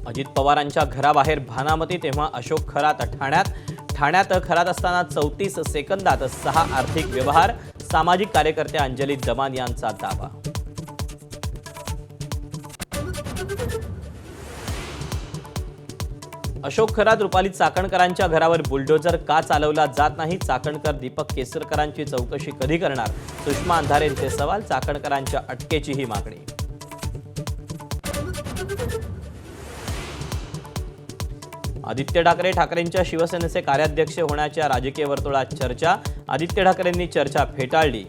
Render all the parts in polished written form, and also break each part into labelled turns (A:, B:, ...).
A: अजित पवारांच्या घराबाहेर भानामती तेव्हा अशोक खरात ठाण्यात खरात असताना 34 सेकंदात 6 आर्थिक व्यवहार, सामाजिक कार्यकर्त्या अंजली दमान यांचा दावा। अशोक खरात रुपाली चाकणकरांच्या घरावर बुलडोझर का चालवला जात नाही? चाकणकर दीपक केसरकरांची चौकशी कधी करणार? सुषमा अंधारेंचे सवाल, चाकणकरांच्या अटकेचीही मागणी। आदित्य ठाकरेंच्या शिवसेनेचे कार्याध्यक्ष होण्याच्या राजकीय वर्तुळात चर्चा, आदित्य ठाकरेंनी चर्चा फेटाळली।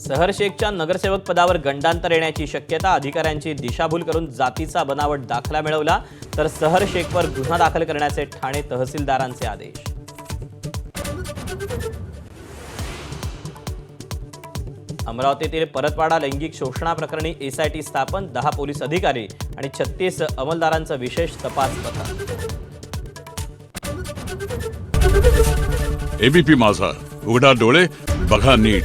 A: सहर शेखच्या नगरसेवक पदावर गंडांतर येण्याची शक्यता, अधिकाऱ्यांची दिशाभूल करून जातीचा बनावट दाखला मिळवला तर सहर शेखवर गुन्हा दाखल करण्याचे ठाणे तहसीलदारांचे आदेश। अमरावतीतील परतवाडा लैंगिक शोषणाप्रकरणी एसआयटी स्थापन, 10 पोलीस अधिकारी आणि 36 अंमलदारांचं विशेष तपास पथक।
B: एबीपी माझा, उघडा डोळे बघा नीट।